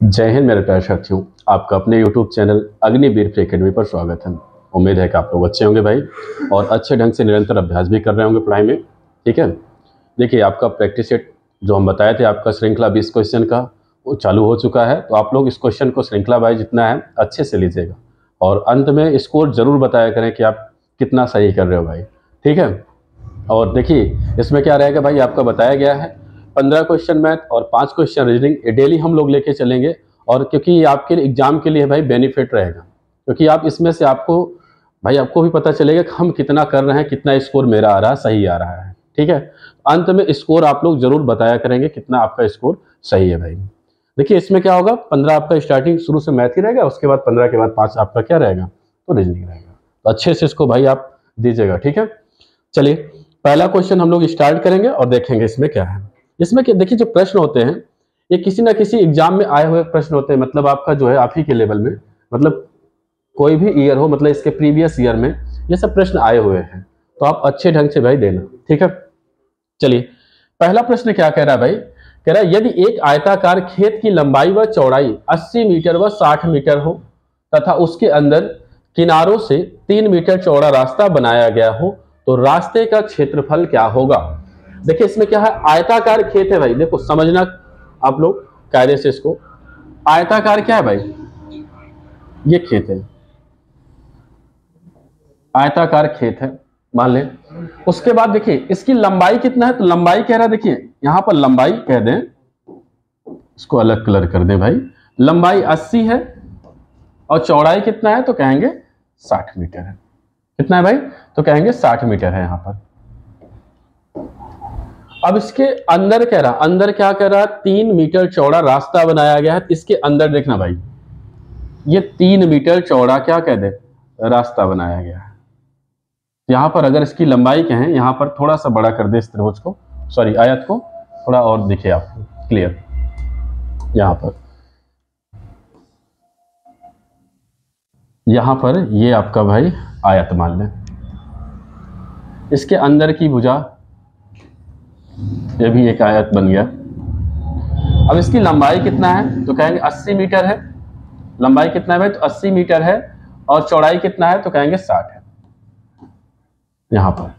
जय हिंद मेरे प्यारे साथियों। आपका अपने YouTube channel Agniveer pre academy पर स्वागत है। उम्मीद है कि आप लोग अच्छे होंगे भाई और अच्छे ढंग से निरंतर अभ्यास भी कर रहे होंगे पढ़ाई में। ठीक है, देखिए आपका प्रैक्टिस सेट जो हम बताए थे आपका श्रृंखला 20 क्वेश्चन का वो चालू हो चुका है। तो आप लोग इस क्वेश्चन को श्रृंखला वाइज जितना है अच्छे से लीजिएगा और अंत में स्कोर जरूर बताया करें कि आप कितना सही कर रहे हो भाई। ठीक है, और देखिए इसमें क्या रहेगा भाई, आपका बताया गया है 15 क्वेश्चन मैथ और 5 क्वेश्चन रीजनिंग डेली हम लोग लेके चलेंगे। और क्योंकि ये आपके एग्जाम के लिए भाई बेनिफिट रहेगा, क्योंकि आप इसमें से आपको भी पता चलेगा कि हम कितना कर रहे हैं, कितना स्कोर मेरा आ रहा है, सही आ रहा है। ठीक है, अंत में स्कोर आप लोग जरूर बताया करेंगे कितना आपका स्कोर सही है भाई। देखिए इसमें क्या होगा, 15 आपका स्टार्टिंग शुरू से मैथ ही रहेगा, उसके बाद 15 के बाद 5 आपका क्या रहेगा, तो रीजनिंग रहेगा। तो अच्छे से इसको भाई आप दीजिएगा। ठीक है, चलिए पहला क्वेश्चन हम लोग स्टार्ट करेंगे और देखेंगे इसमें क्या है। इसमें क्या देखिए, जो प्रश्न होते हैं ये किसी ना किसी एग्जाम में आए हुए प्रश्न होते हैं। मतलब आपका जो है आप ही के लेवल में, मतलब कोई भी ईयर हो, मतलब इसके प्रीवियस ईयर में ये सब प्रश्न आए हुए हैं, तो आप अच्छे ढंग से भाई देना। ठीक है, चलिए पहला प्रश्न क्या कह रहा है भाई, कह रहा है यदि एक आयताकार खेत की लंबाई व चौड़ाई 80 मीटर व 60 मीटर हो तथा उसके अंदर किनारों से 3 मीटर चौड़ा रास्ता बनाया गया हो तो रास्ते का क्षेत्रफल क्या होगा। देखिए इसमें क्या है, आयताकार खेत है भाई। देखो समझना आप लोग कायदे से इसको, आयताकार क्या है भाई, ये खेत है, आयताकार खेत है मान लें। उसके बाद देखिए इसकी लंबाई कितना है, तो लंबाई कह रहा है, देखिए यहां पर लंबाई कह दें, इसको अलग कलर कर दें भाई, लंबाई 80 है और चौड़ाई कितना है तो कहेंगे 60 मीटर है। कितना है भाई, तो कहेंगे 60 मीटर है यहां पर। अब इसके अंदर कह रहा, अंदर क्या कह रहा, 3 मीटर चौड़ा रास्ता बनाया गया है। इसके अंदर देखना भाई, ये 3 मीटर चौड़ा क्या कह दे, रास्ता बनाया गया है। यहां पर अगर इसकी लंबाई कहें, यहां पर थोड़ा सा बड़ा कर दे इस त्रिभुज को, सॉरी आयत को, थोड़ा और दिखे आपको क्लियर। यहां पर ये आपका भाई आयत मान लें, इसके अंदर की भुजा, ये भी एक आयत बन गया। अब इसकी लंबाई कितना है तो कहेंगे 80 मीटर है। लंबाई कितना है भाई, तो 80 मीटर है और चौड़ाई कितना है तो कहेंगे 60 है यहां पर।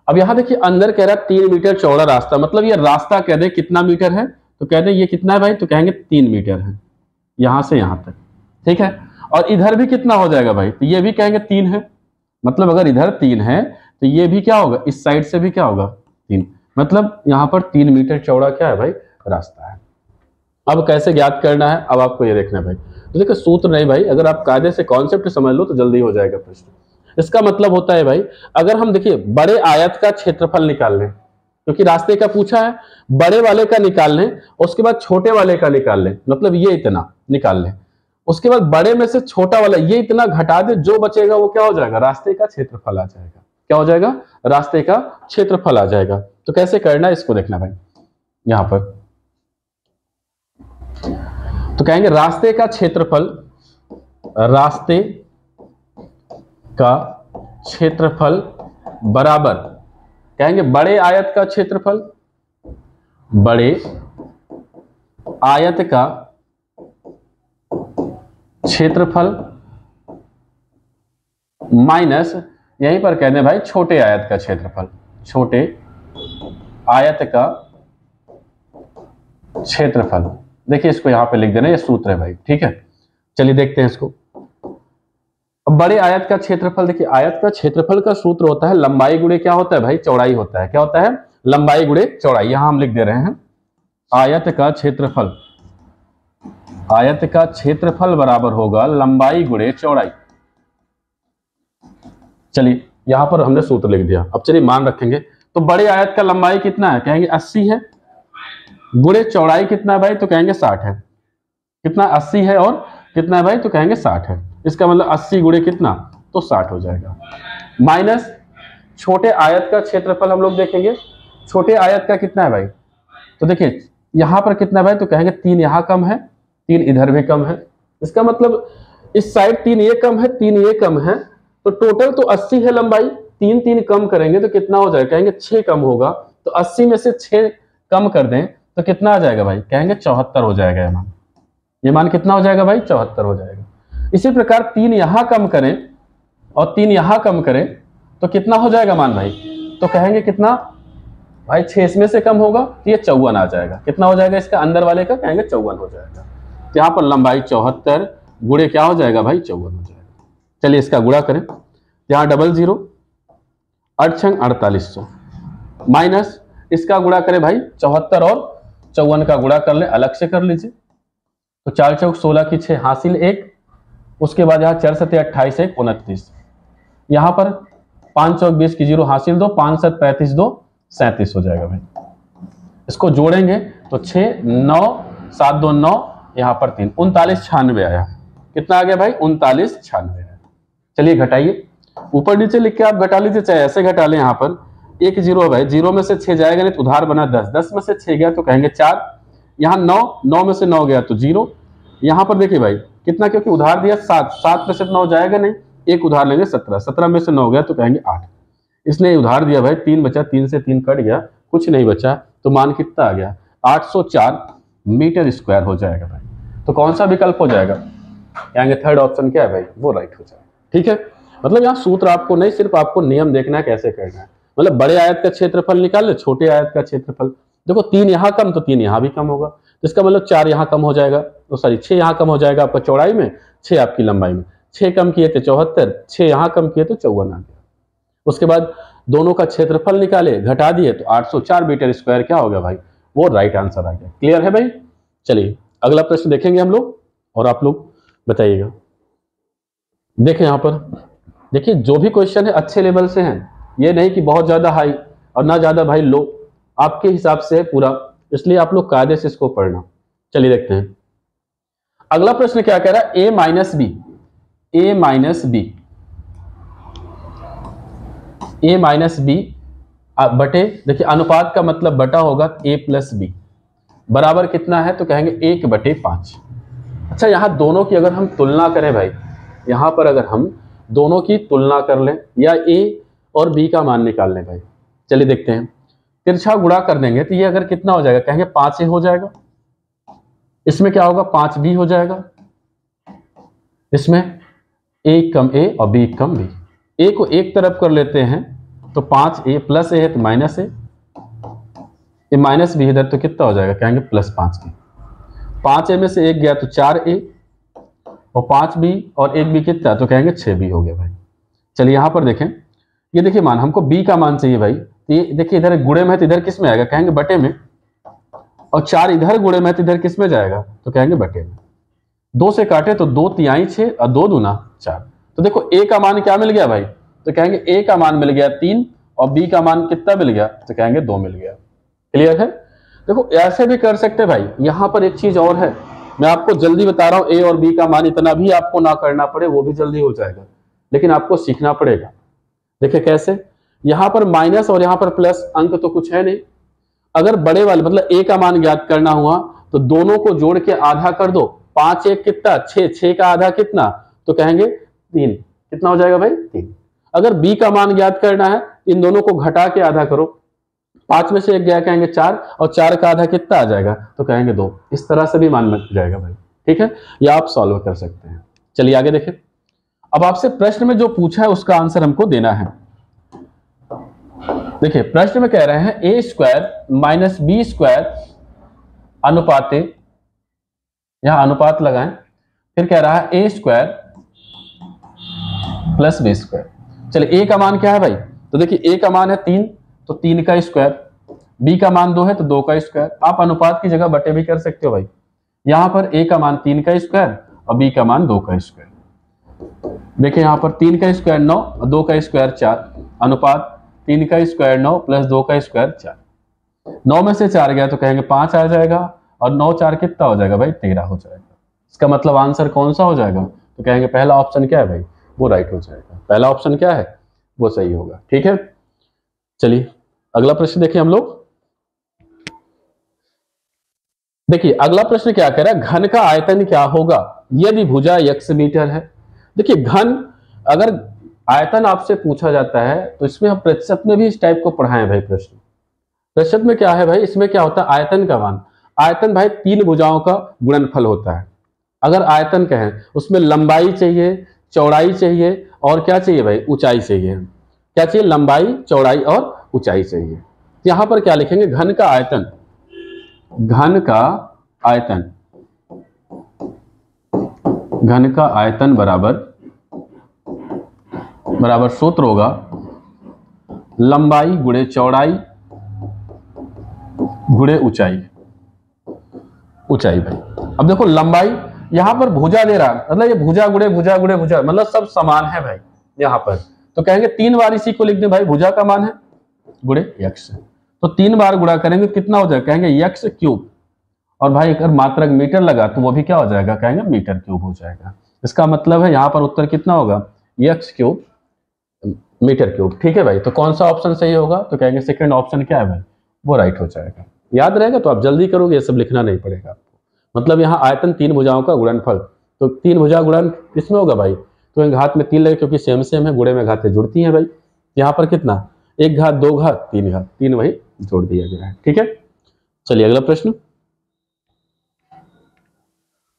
अब यहां देखिए अंदर कह रहा है 3 मीटर चौड़ा रास्ता, मतलब ये रास्ता कह दे कितना मीटर है तो कह दे ये कितना है भाई, तो कहेंगे 3 मीटर है यहां से यहां तक। ठीक है, और इधर भी कितना हो जाएगा भाई, तो ये भी कहेंगे 3 है। मतलब अगर इधर 3 है तो ये भी क्या होगा, इस साइड से भी क्या होगा 3, मतलब यहां पर 3 मीटर चौड़ा क्या है भाई, रास्ता है। अब कैसे ज्ञात करना है, अब आपको ये देखना है भाई। तो देखो सूत्र नहीं भाई, अगर आप कायदे से कॉन्सेप्ट समझ लो तो जल्दी हो जाएगा प्रश्न। इसका मतलब होता है भाई, अगर हम देखिए बड़े आयत का क्षेत्रफल निकाल लें, क्योंकि रास्ते का पूछा है, बड़े वाले का निकाल लें, उसके बाद छोटे वाले का निकाल लें, मतलब ये इतना निकाल लें, उसके बाद बड़े में से छोटा वाला ये इतना घटा दे, जो बचेगा वो क्या हो जाएगा, रास्ते का क्षेत्रफल आ जाएगा। क्या हो जाएगा, रास्ते का क्षेत्रफल आ जाएगा। तो कैसे करना है इसको देखना भाई, यहां पर तो कहेंगे रास्ते का क्षेत्रफल, रास्ते का क्षेत्रफल बराबर कहेंगे बड़े आयत का क्षेत्रफल, बड़े आयत का क्षेत्रफल माइनस यहीं पर कहते हैं भाई छोटे आयत का क्षेत्रफल, छोटे आयत का क्षेत्रफल। देखिए इसको यहां पे लिख देना, ये सूत्र है भाई। ठीक है, चलिए देखते हैं इसको। अब बड़े आयत का क्षेत्रफल, देखिए आयत का क्षेत्रफल का सूत्र होता है लंबाई गुणे क्या होता है भाई, चौड़ाई होता है। क्या होता है, लंबाई गुणे चौड़ाई। यहां हम लिख दे रहे हैं आयत का क्षेत्रफल, आयत का क्षेत्रफल बराबर होगा लंबाई गुणे चौड़ाई। चलिए यहां पर हमने सूत्र लिख दिया। अब चलिए मान रखेंगे, तो बड़े आयत का लंबाई कितना है, कहेंगे 80 है, गुणे चौड़ाई कितना है भाई, तो कहेंगे 60 है। कितना, 80 है और कितना है भाई, तो कहेंगे 60 है। इसका मतलब 80 गुणे कितना, तो 60 हो जाएगा। माइनस छोटे आयत का क्षेत्रफल हम लोग देखेंगे, छोटे आयत का कितना है भाई, तो देखिए यहां पर कितना है भाई, तो कहेंगे 3 यहां कम है, 3 इधर भी कम है। इसका मतलब इस साइड 3 ये कम है, 3 ये कम है, तो टोटल तो 80 है लंबाई, 3 3 कम करेंगे तो कितना हो जाएगा, कहेंगे 6 कम होगा। तो 80 में से 6 कम कर दें तो कितना आ जाएगा भाई, कहेंगे 74 हो जाएगा यहाँ। ये मान कितना हो जाएगा भाई 74 हो जाएगा। इसी प्रकार 3 यहां कम करें और 3 यहां कम करें तो कितना हो जाएगा मान भाई, तो कहेंगे कितना भाई 6 इसमें से कम होगा तो ये 54 आ जाएगा। कितना हो जाएगा इसका अंदर वाले का, कहेंगे 54 हो जाएगा। तो यहाँ पर लंबाई 74 गुणे क्या हो जाएगा भाई 54 हो जाएगा। चलिए इसका गुणा करें, यहाँ 00 8 छंग 4800 माइनस इसका गुणा करें भाई 74 और 54 का गुणा कर ले, अलग से कर लीजिए। तो 4 चौक 16 की 6 हासिल 1, उसके बाद यहाँ 4 7 28 1 29, यहाँ पर 5 चौक 20 की 0 हासिल 2, 5 7 35 2 37 हो जाएगा भाई। इसको जोड़ेंगे तो 6 9 7 2 9, यहाँ पर 3 39 96 आया। कितना आ गया भाई 39 96 आया। चलिए घटाइए, ऊपर नीचे लिख के आप घटा लीजिए, चाहे ऐसे घटा लें। यहाँ पर 1 0 है भाई, 0 में से 6 जाएगा नहीं तो उधार बना 10, 10 में से 6 गया तो कहेंगे 4, यहाँ 9, 9 में से 9 गया तो 0। यहाँ पर देखिए भाई कितना, क्योंकि उधार दिया 7, 7 में से 9 जाएगा नहीं, एक उधार लेंगे 17, 17 में से 9 गया तो कहेंगे 8। इसने उधार दिया भाई 3 बचा, 3 से 3 कट गया, कुछ नहीं बचा, तो मान कितना आ गया 804 मीटर स्क्वायर हो जाएगा भाई। तो कौन सा विकल्प हो जाएगा, कहेंगे थर्ड ऑप्शन क्या है भाई, वो राइट हो जाएगा। ठीक है, मतलब यहाँ सूत्र आपको नहीं, सिर्फ आपको नियम देखना है कैसे करना है। मतलब बड़े आयत का क्षेत्रफल निकाल ले, छोटे आयत का क्षेत्रफल। देखो 3 यहाँ कम तो 3 यहाँ भी कम होगा, इसका मतलब 4 यहाँ कम हो जाएगा, तो सॉरी 6 यहाँ कम हो जाएगा आपका चौड़ाई में, 6 आपकी लंबाई में। 6 कम किए थे 74, 6 यहाँ कम किए तो 54 आ गया। उसके बाद दोनों का क्षेत्रफल निकाले, घटा दिए तो 804 मीटर स्क्वायर क्या हो गया भाई, वो राइट आंसर आ गया। क्लियर है भाई। चलिए अगला प्रश्न देखेंगे हम लोग और आप लोग बताइएगा। देखें यहाँ पर, देखिए जो भी क्वेश्चन है अच्छे लेवल से हैं, ये नहीं कि बहुत ज्यादा हाई और ना ज्यादा भाई लो, आपके हिसाब से है पूरा, इसलिए आप लोग कायदे से इसको पढ़ना। चलिए देखते हैं अगला प्रश्न क्या कह रहा है, a minus B, a minus B, a minus B बटे, देखिए अनुपात का मतलब बटा होगा a प्लस बी, बराबर कितना है तो कहेंगे 1/5। अच्छा यहाँ दोनों की अगर हम तुलना करें भाई, यहाँ पर अगर हम दोनों की तुलना कर लें या a और b का मान निकाल लें भाई, चलिए देखते हैं। तिरछा गुणा कर देंगे तो ये अगर कितना हो जाएगा, कहेंगे 5a हो जाएगा, इसमें क्या होगा 5b हो जाएगा, इसमें a कम a और b कम b, a को एक तरफ कर लेते हैं तो 5a प्लस a है तो माइनस a, ये माइनस b इधर तो कितना हो जाएगा, कहेंगे प्लस 5b। 5a में से 1 गया तो 4a और 5b और 1b कितना, तो कहेंगे 6b हो गया भाई। चलिए यहाँ पर देखें, ये देखिए मान हमको b का मान चाहिए भाई, तो ये देखिए इधर गुणे में है तो इधर किस में आएगा, कहेंगे बटे में, और 4 इधर गुणे में है तो इधर किस में जाएगा, तो कहेंगे बटे में। 2 से काटे तो 2 तिहाई 6 और 2 दूना 4। तो देखो a का मान क्या मिल गया भाई, तो कहेंगे a का मान मिल गया 3 और b का मान कितना मिल गया, तो कहेंगे 2 मिल गया। क्लियर है। देखो ऐसे भी कर सकते भाई। यहाँ पर एक चीज और है, मैं आपको जल्दी बता रहा हूँ, a और b का मान इतना भी आपको ना करना पड़े, वो भी जल्दी हो जाएगा, लेकिन आपको सीखना पड़ेगा। देखिए कैसे, यहाँ पर माइनस और यहाँ पर प्लस, अंक तो कुछ है नहीं। अगर बड़े वाले मतलब a का मान ज्ञात करना हुआ तो दोनों को जोड़ के आधा कर दो, 5 1 कितना 6, 6 का आधा कितना, तो कहेंगे 3, कितना हो जाएगा भाई 3। अगर b का मान ज्ञात करना है, इन दोनों को घटा के आधा करो, 5 में से 1 गया कहेंगे 4 और 4 का आधा कितना आ जाएगा, तो कहेंगे 2। इस तरह से भी मान मिल जाएगा भाई। ठीक है, या आप सॉल्व कर सकते हैं। चलिए आगे देखें। अब आपसे प्रश्न में जो पूछा है उसका आंसर हमको देना है। देखिए प्रश्न में कह रहे हैं a square minus B square अनुपाते, यहां अनुपात लगाएं, फिर कह रहा है a square plus B square. चलिए a का मान क्या है भाई, तो देखिए a का मान है 3 तो 3 का स्क्वायर, b का मान 2 है तो 2 का स्क्वायर। आप अनुपात की जगह बटे भी कर सकते हो भाई। यहां पर a का मान 3 का स्क्वायर और b का मान 2 का स्क्वायर। देखिए यहाँ पर 3 का स्क्वायर 9 और 2 का स्क्वायर 4, अनुपात 3 का स्क्वायर 9 प्लस 2 का स्क्वायर 4। 9 में से 4 गया तो कहेंगे 5 आ जाएगा और 9 4 कितना हो जाएगा भाई 13 हो जाएगा। इसका मतलब आंसर कौन सा हो जाएगा, तो कहेंगे पहला ऑप्शन क्या है भाई, वो राइट हो जाएगा। पहला ऑप्शन क्या है, वो सही होगा। ठीक है, चलिए अगला प्रश्न देखिए हम लोग। देखिए अगला प्रश्न क्या कह रहा है, घन का आयतन क्या होगा यदि भुजा x मीटर है। देखिए घन, अगर आयतन आपसे पूछा जाता है तो इसमें हम प्रतिशत में भी इस टाइप को पढ़ाएं भाई। प्रश्न प्रतिशत में क्या है भाई, इसमें क्या होता है आयतन का मान, आयतन भाई 3 भुजाओं का गुणनफल होता है। अगर आयतन कहें उसमें लंबाई चाहिए, चौड़ाई चाहिए और क्या चाहिए भाई, ऊंचाई चाहिए। क्या चाहिए, लंबाई, चौड़ाई और ऊंचाई चाहिए। यहां पर क्या लिखेंगे, घन का आयतन, घन का आयतन, घन का आयतन बराबर सूत्र होगा लंबाई गुणे चौड़ाई गुणे ऊंचाई। ऊंचाई भाई, अब देखो लंबाई यहां पर भुजा दे रहा, मतलब ये भुजा गुणे भुजा गुणे भुजा, मतलब सब समान है भाई यहां पर। तो कहेंगे 3 बार इसी को लिख दे भाई, भुजा का मान है गुणे यक्ष, तो 3 बार गुणा करेंगे कितना हो जाएगा, कहेंगे यक्ष क्यूब। और भाई अगर मात्रक मीटर लगा तो वो भी क्या हो जाएगा, कहेंगे मीटर क्यूब हो जाएगा। इसका मतलब है यहाँ पर उत्तर कितना होगा, यक्ष क्यूब मीटर क्यूब। ठीक है भाई, तो कौन सा ऑप्शन सही होगा, तो कहेंगे सेकंड ऑप्शन क्या है भाई, वो राइट हो जाएगा। याद रहेगा तो आप जल्दी करोगे, ये सब लिखना नहीं पड़ेगा आपको। मतलब यहाँ आयतन 3 भुजाओं का गुणनफल, तो 3 भुजा गुणन किसमें होगा भाई, तो घात में 3 लगे क्योंकि सेम सेम है, गुणे में घातें जुड़ती हैं भाई। यहाँ पर कितना, 1 घात 2 घात 3 घात, 3 वही जोड़ दिया गया है। ठीक है, चलिए अगला प्रश्न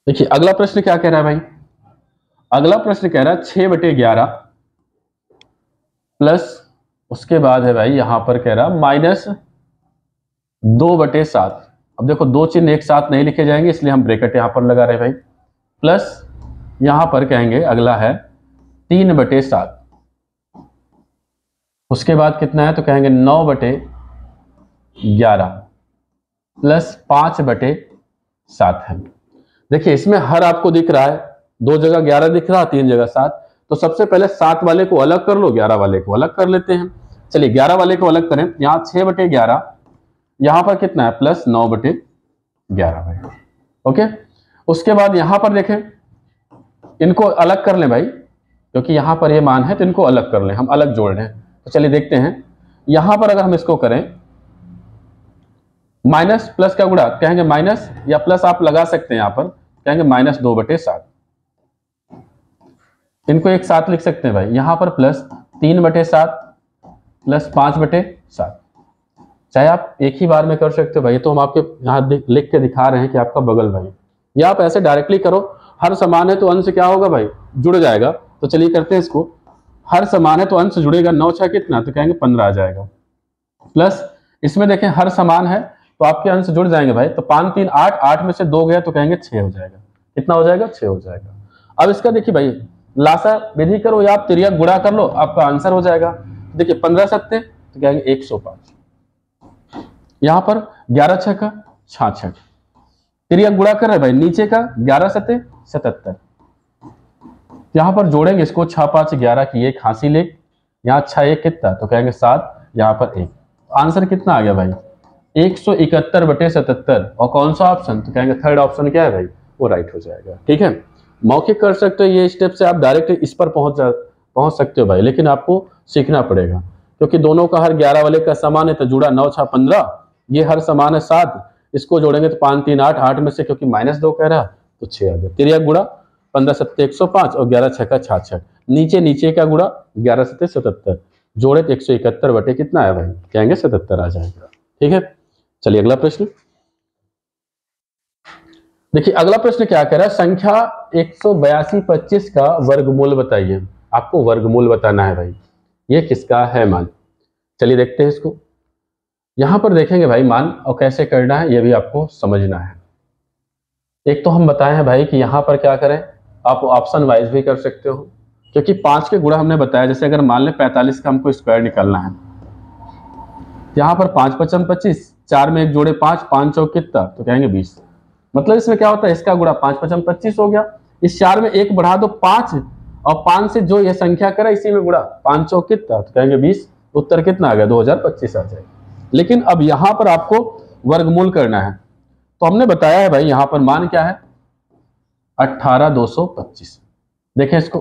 देखिए। अगला प्रश्न क्या कह रहा है भाई, अगला प्रश्न कह रहा है 6/11 प्लस उसके बाद है भाई यहां पर कह रहा -2/7। अब देखो दो चिन्ह एक साथ नहीं लिखे जाएंगे इसलिए हम ब्रैकेट यहां पर लगा रहे भाई, प्लस यहां पर कहेंगे अगला है 3/7, उसके बाद कितना है तो कहेंगे 9/11 प्लस 5/7 है। देखिए इसमें हर आपको दिख रहा है, 2 जगह 11 दिख रहा है, 3 जगह 7, तो सबसे पहले 7 वाले को अलग कर लो, 11 वाले को अलग कर लेते हैं। चलिए 11 वाले को अलग करें, यहाँ 6/11, यहां पर कितना है प्लस 9/11 भाई। ओके, उसके बाद यहां पर देखें, इनको अलग कर लें भाई, क्योंकि यहां पर ये मान है तो इनको अलग कर लें, हम अलग जोड़ रहे हैं। तो चलिए देखते हैं, यहां पर अगर हम इसको करें माइनस प्लस का गुणा, कहेंगे माइनस या प्लस आप लगा सकते हैं, यहां पर कहेंगे -2/7, इनको एक साथ लिख सकते हैं भाई। यहां पर प्लस 3/7 प्लस 5/7, चाहे आप एक ही बार में कर सकते हो भाई, तो हम आपके यहाँ लिख के दिखा रहे हैं कि आपका बगल भाई, या आप ऐसे डायरेक्टली करो, हर समान है तो अंश क्या होगा भाई, जुड़ जाएगा। तो चलिए करते हैं इसको, हर समान है तो अंश जुड़ेगा, 9 6 कितना, तो कहेंगे 15 आ जाएगा, प्लस इसमें देखें हर समान है तो आपके अंश जुड़ जाएंगे भाई, तो 5 3 8, 8 में से 2 गया तो कहेंगे 6 हो जाएगा। कितना हो जाएगा, 6 हो जाएगा। अब इसका देखिए भाई, लासा विधि करो या आप तिर्यक गुणा कर लो, आपका आंसर हो जाएगा। देखिए 15 7 तो कहेंगे 105, यहां पर 11 6 का 66, तिर्यक गुणा कर रहे भाई, नीचे का 11 7 77, यहां पर जोड़ेंगे इसको, 6 5 11 की 1 हासिल 1, यहाँ 6 1 कितना, तो कहेंगे 7, यहाँ पर 1, आंसर कितना आ गया भाई 171/77। और कौन सा ऑप्शन, तो कहेंगे थर्ड ऑप्शन क्या है भाई, वो राइट हो जाएगा। ठीक है, मौखिक कर सकते हो, ये स्टेप से आप डायरेक्ट इस पर पहुंच सकते हो भाई, लेकिन आपको सीखना पड़ेगा, क्योंकि दोनों का हर 11 वाले का समान है, तो जुड़ा 9 6 15, ये हर समान है 7, इसको जोड़ेंगे तो 5 3 8, 8 में से क्योंकि -2 कह रहा तो 6 आ गया। तिर्यक गुणा 15 7 105 और 11 6 का 66, नीचे का गुणा 11 7 77, जोड़े तो 171 कितना है भाई, कहेंगे 77 आ जाएगा। ठीक है, चलिए अगला प्रश्न देखिए। अगला प्रश्न क्या कह रहा है, संख्या 182/25 का वर्गमूल बताइए। आपको वर्गमूल बताना है भाई, ये किसका है मान। चलिए देखते हैं इसको, यहां पर देखेंगे भाई मान, और कैसे करना है ये भी आपको समझना है। एक तो हम बताए हैं भाई कि यहां पर क्या करें, आप ऑप्शन वाइज भी कर सकते हो, क्योंकि 5 के गुणा हमने बताया, जैसे अगर मान लें 45 का हमको स्क्वायर निकालना है, यहाँ पर 5 5 25, 4 में 1 जोड़े 5, 5 चौक कितना, तो कहेंगे 20। मतलब इसमें क्या होता है, इसका गुणा 5 5 25 हो गया, इस 4 में 1 बढ़ा दो 5, और 5 से जो यह संख्या करा इसी में गुणा, 5 चौक कितना, तो कहेंगे 20। उत्तर कितना आ गया, 2025 आ जाएगा। लेकिन अब यहां पर आपको वर्गमूल करना है, तो हमने बताया है भाई यहां पर मान क्या है 18,225। देखें इसको,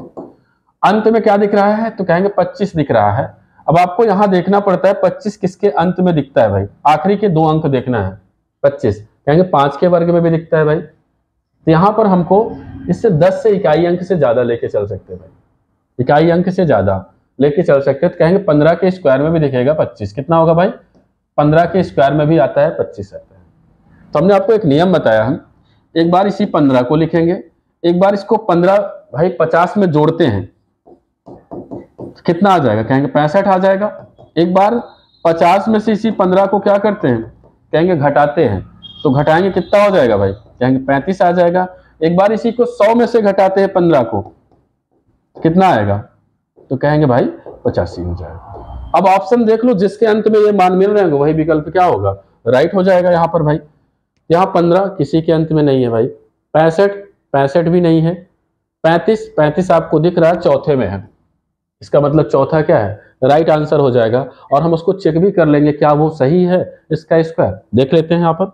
अंत में क्या दिख रहा है, तो कहेंगे 25 दिख रहा है। अब आपको यहां देखना पड़ता है 25 किसके अंत में दिखता है भाई, आखिरी के 2 अंक देखना है। 25 कहेंगे 5 के वर्ग में भी दिखता है भाई, तो यहां पर हमको इससे 10 से इकाई अंक से ज्यादा लेके चल सकते हैं भाई, इकाई अंक से ज्यादा लेके चल सकते हैं। तो कहेंगे 15 के स्क्वायर में भी दिखेगा 25, कितना होगा भाई, 15 के स्क्वायर में भी आता है 25 आता है। तो हमने आपको एक नियम बताया, हम एक बार इसी 15 को लिखेंगे, एक बार इसको 15 भाई 50 में जोड़ते हैं कितना आ जाएगा, कहेंगे 65 आ जाएगा। एक बार 50 में से इसी 15 को क्या करते हैं, कहेंगे घटाते हैं, तो घटाएंगे कितना हो जाएगा भाई, कहेंगे 35 आ जाएगा। एक बार इसी को 100 में से घटाते हैं 15 को, कितना आएगा, तो कहेंगे भाई 85 हो जाएगा। अब ऑप्शन देख लो, जिसके अंत में ये मान मिल रहे हैं वही विकल्प क्या होगा, राइट हो जाएगा। यहाँ पर भाई यहाँ 15 किसी के अंत में नहीं है भाई, 65 भी नहीं है, 35 आपको दिख रहा है चौथे में है, इसका मतलब चौथा क्या है, राइट आंसर हो जाएगा। और हम उसको चेक भी कर लेंगे क्या वो सही है, इसका स्क्वायर देख लेते हैं। यहाँ पर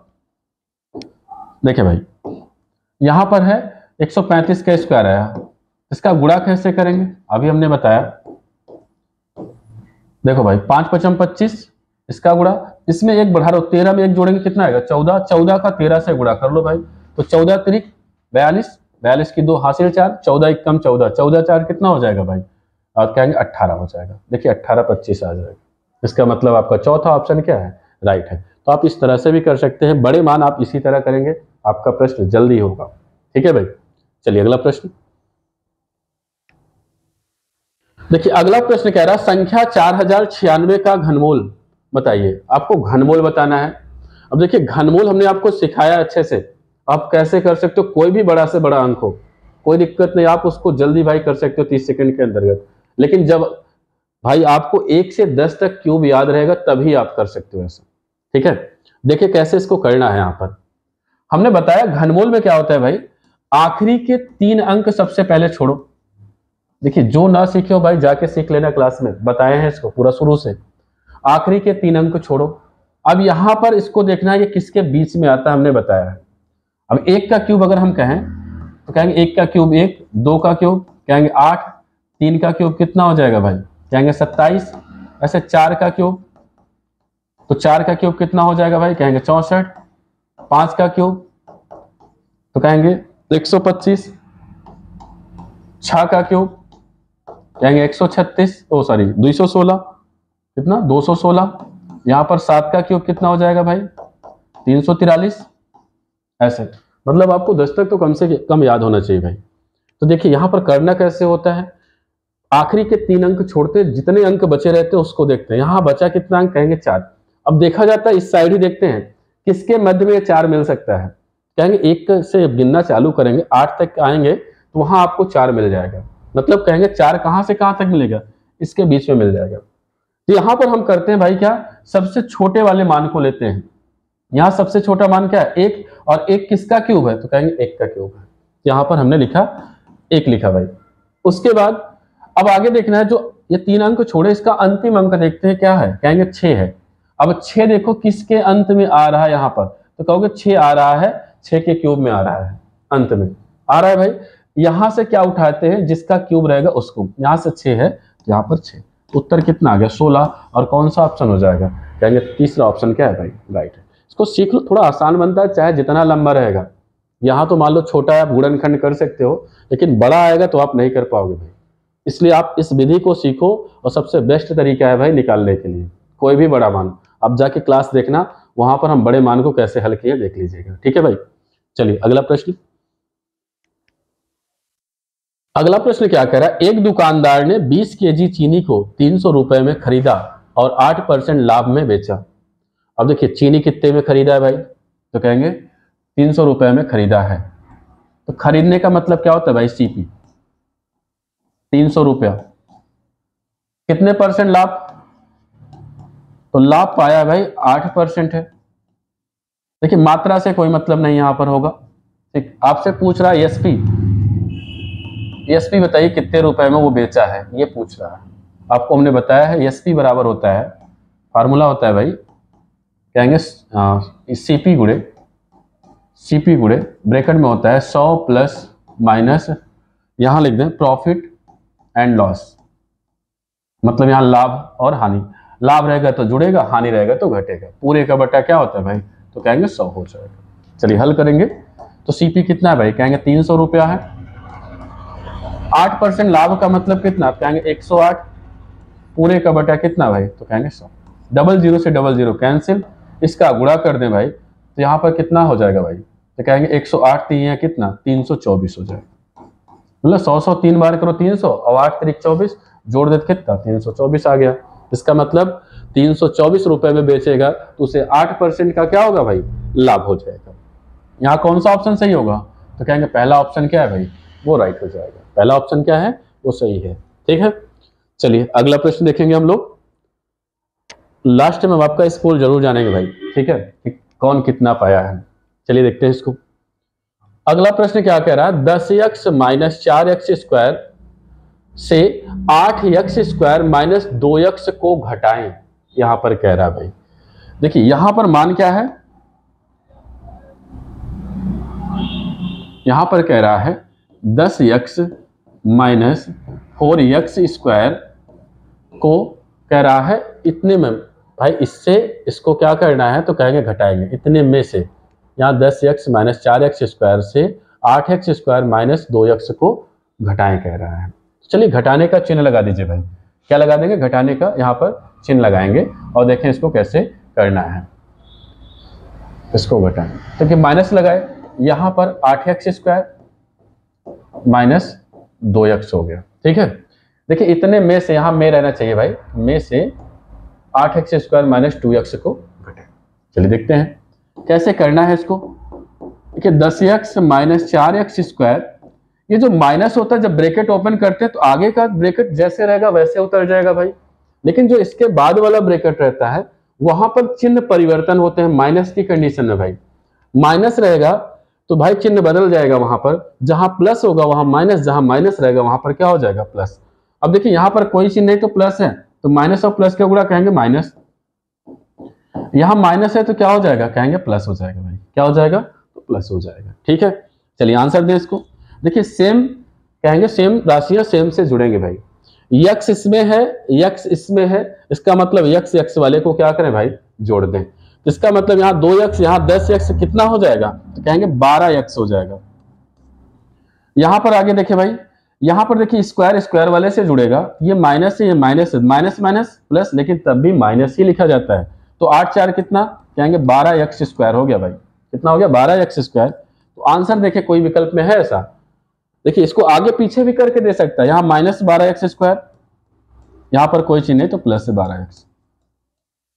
देखिए भाई यहाँ पर है 135 का स्क्वायर आया, इसका गुणा कैसे करेंगे अभी हमने बताया। देखो भाई 5 पचम 25, इसका गुणा, इसमें एक बढ़ा दो, 13 में एक जोड़ेंगे कितना आएगा 14, 14 का 13 से गुणा कर लो भाई, तो 14 त्रिक 42, 42 की 2 हासिल 4, 14 एक कम 14, 14 4 कितना हो जाएगा भाई, और कहेंगे 18 हो जाएगा। देखिए 18 25 आ जाएगा, इसका मतलब आपका चौथा ऑप्शन क्या है, राइट है। तो आप इस तरह से भी कर सकते हैं, बड़े मान आप इसी तरह करेंगे, आपका प्रश्न जल्दी होगा। ठीक है भाई, चलिए अगला प्रश्न। देखिए अगला प्रश्न कह रहा है संख्या 4096 का घनमूल बताइए, आपको घनमूल बताना है। अब देखिए घनमूल हमने आपको सिखाया अच्छे से, आप कैसे कर सकते हो, कोई भी बड़ा से बड़ा अंक हो कोई दिक्कत नहीं, आप उसको जल्दी भाई कर सकते हो 30 सेकंड के अंतर्गत। लेकिन जब भाई आपको 1 से 10 तक क्यूब याद रहेगा तभी आप कर सकते हो ऐसा। ठीक है, देखिए कैसे इसको करना है। यहाँ पर हमने बताया घनमूल में क्या होता है भाई, आखिरी के 3 अंक सबसे पहले छोड़ो। देखिए जो ना सीखे हो भाई जाके सीख लेना, क्लास में बताए हैं इसको पूरा शुरू से, आखिरी के 3 अंक छोड़ो। अब यहां पर इसको देखना है ये किसके बीच में आता है, हमने बताया है। अब 1 का क्यूब अगर हम कहें तो कहेंगे 1 का क्यूब 1, 2 का क्यूब कहेंगे 8, 3 का क्यूब कितना हो जाएगा भाई, कहेंगे 27, ऐसे 4 का क्यूब, तो 4 का क्यूब कितना हो जाएगा भाई, कहेंगे 64, 5 का क्यूब तो कहेंगे 125, 6 का क्यूब कहेंगे 136, 216, कितना 216, यहां पर 7 का क्यूब कितना हो जाएगा भाई 343, ऐसे। मतलब आपको 10 तक तो कम से कम याद होना चाहिए भाई। तो देखिए यहां पर करना कैसे होता है, आखिरी के 3 अंक छोड़ते, जितने अंक बचे रहते हैं उसको देखते हैं। यहां बचा कितना अंक, कहेंगे 4। अब देखा जाता है इस साइड ही देखते हैं किसके मध्य में 4 मिल सकता है, कहेंगे 1 से गिनना चालू करेंगे 8 तक आएंगे तो वहां आपको 4 मिल जाएगा। मतलब कहेंगे 4 कहां से कहां तक मिलेगा, इसके बीच में मिल जाएगा। तो यहां पर हम करते हैं भाई क्या, सबसे छोटे वाले मान को लेते हैं। यहां सबसे छोटा मान क्या है 1, और 1 किसका क्यूब है, तो कहेंगे 1 का क्यूब है। यहां पर हमने लिखा 1 लिखा भाई। उसके बाद अब आगे देखना है, जो ये 3 अंक छोड़े इसका अंतिम अंक देखते हैं क्या है, कहेंगे 6 है। अब 6 देखो किसके अंत में आ रहा है, यहां पर तो कहोगे 6 आ रहा है, 6 के क्यूब में आ रहा है, अंत में आ रहा है भाई। यहां से क्या उठाते हैं, जिसका क्यूब रहेगा उसको, यहां से 6 है यहां पर 6, उत्तर कितना आ गया 16। और कौन सा ऑप्शन हो जाएगा, कहेंगे तीसरा ऑप्शन क्या है भाई, राइट है। इसको सीख लो, थोड़ा आसान बनता है, चाहे जितना लंबा रहेगा। यहाँ तो मान लो छोटा है आप गुणनखंड कर सकते हो, लेकिन बड़ा आएगा तो आप नहीं कर पाओगे भाई। इसलिए आप इस विधि को सीखो, और सबसे बेस्ट तरीका है भाई निकालने के लिए कोई भी बड़ा मान। अब जाके क्लास देखना, वहां पर हम बड़े मान को कैसे हल किए देख लीजिएगा। ठीक है भाई, चलिए अगला प्रश्न। अगला प्रश्न क्या कह रहा है, एक दुकानदार ने 20 केजी चीनी को 300 रुपए में खरीदा और 8% लाभ में बेचा। अब देखिए चीनी कितने में खरीदा है भाई, तो कहेंगे 300 रुपए में खरीदा है। तो खरीदने का मतलब क्या होता है भाई, सीपी 300 रुपया, कितने परसेंट लाभ, तो लाभ पाया भाई 8% है। देखिए मात्रा से कोई मतलब नहीं यहां पर होगा। ठीक, आपसे पूछ रहा है एसपी बताइए कितने रुपए में वो बेचा है, ये पूछ रहा है। आपको हमने बताया है एसपी बराबर होता है, फार्मूला होता है भाई, कहेंगे सीपी गुड़े ब्रैकेट में होता है 100 प्लस माइनस, यहां लिख दें प्रॉफिट एंड लॉस, मतलब यहां लाभ और हानि। लाभ रहेगा तो जुड़ेगा, हानि रहेगा तो घटेगा। पूरे का बटा क्या होता है भाई, तो कहेंगे 100 हो जाएगा। चलिए हल करेंगे। तो सीपी कितना है भाई, कहेंगे 300 रुपया है। 8% लाभ का मतलब कितना, कहेंगे 108, पूरे का बटा कितना भाई, तो कहेंगे 100। 00 से 00 कैंसिल, इसका गुणा कर दें भाई तो यहाँ पर कितना हो जाएगा भाई, तो कहेंगे 108 3 है कितना 324 हो जाएगा। मतलब 100 3 बार करो 300 और 8 तरीक 24, जोड़ देते कितना 324 आ गया। इसका मतलब 324 रुपए में बेचेगा तो उसे 8% का क्या होगा भाई, लाभ हो जाएगा। यहाँ कौन सा ऑप्शन सही होगा, तो कहेंगे पहला ऑप्शन क्या है भाई, वो राइट हो जाएगा। पहला ऑप्शन क्या है, वो सही है। ठीक है, चलिए अगला प्रश्न देखेंगे हम लोग। लास्ट में हम आपका स्कोर जरूर जानेंगे भाई, ठीक है, कि कौन कितना पाया है। चलिए देखते हैं इसको। अगला प्रश्न क्या कह रहा है, 10x माइनस 4x स्क्वायर से 8x स्क्वायर माइनस 2x को घटाएं। यहां पर कह रहा है भाई, देखिए यहां पर मान क्या है, यहां पर कह रहा है 10x माइनस 4x स्क्वायर को कह रहा है इतने में भाई, इससे इसको क्या करना है, तो कहेंगे घटाएंगे इतने में से। यहाँ 10x माइनस 4x स्क्वायर से 8x स्क्वायर माइनस 2x को घटाएं कह रहा है। चलिए घटाने का चिन्ह लगा दीजिए भाई, क्या लगा देंगे, घटाने का यहाँ पर चिन्ह लगाएंगे और देखें इसको कैसे करना है। इसको घटाएं तो कि माइनस लगाए, यहाँ पर 8x स्क्वायर माइनस 2x हो गया। ठीक है, देखिए इतने में से, यहाँ में रहना चाहिए भाई, में से 8x स्क्वायर माइनस 2x को घटाएं। चलिए देखते हैं कैसे करना है इसको। देखिए 10x माइनस 4x स्क्वायर, ये जो माइनस होता है जब ब्रैकेट ओपन करते हैं तो आगे का ब्रैकेट जैसे रहेगा वैसे उतर जाएगा भाई, लेकिन जो इसके बाद वाला ब्रैकेट रहता है वहां पर चिन्ह परिवर्तन होते हैं। माइनस की कंडीशन में भाई माइनस रहेगा तो भाई चिन्ह बदल जाएगा, वहां पर जहां प्लस होगा वहां माइनस, जहां माइनस रहेगा वहां पर क्या हो जाएगा, प्लस। अब देखिए यहाँ पर कोई चिन्ह नहीं तो प्लस है, तो माइनस और प्लस का गुणा कहेंगे माइनस, यहां माइनस है तो क्या हो जाएगा, कहेंगे प्लस हो जाएगा भाई, क्या हो जाएगा, तो प्लस हो जाएगा। ठीक है, चलिए आंसर दें इसको। देखिए सेम कहेंगे, सेम राशियां सेम से जुड़ेंगे भाई, यक्स इसमें है, यक्स इसमें है, इसका मतलब यक्स यक्स वाले को क्या करें भाई, जोड़ दें। इसका मतलब यहाँ 2x, यहाँ 10x कितना हो जाएगा, तो कहेंगे 12x हो जाएगा। यहां पर आगे देखिए भाई, यहां पर देखिए स्क्वायर स्क्वायर वाले से जुड़ेगा, ये माइनस से ये माइनस, माइनस माइनस प्लस, लेकिन तब भी माइनस ही लिखा जाता है। तो 8 4 कितना, कहेंगे 12x स्क्वायर हो गया भाई, कितना हो गया, 12x स्क्वायर। तो आंसर देखिए कोई विकल्प में है ऐसा, देखिए इसको आगे पीछे भी करके दे सकता है, यहाँ माइनस 12x स्क्वायर, यहाँ पर कोई चिन्ह नहीं तो प्लस 12x।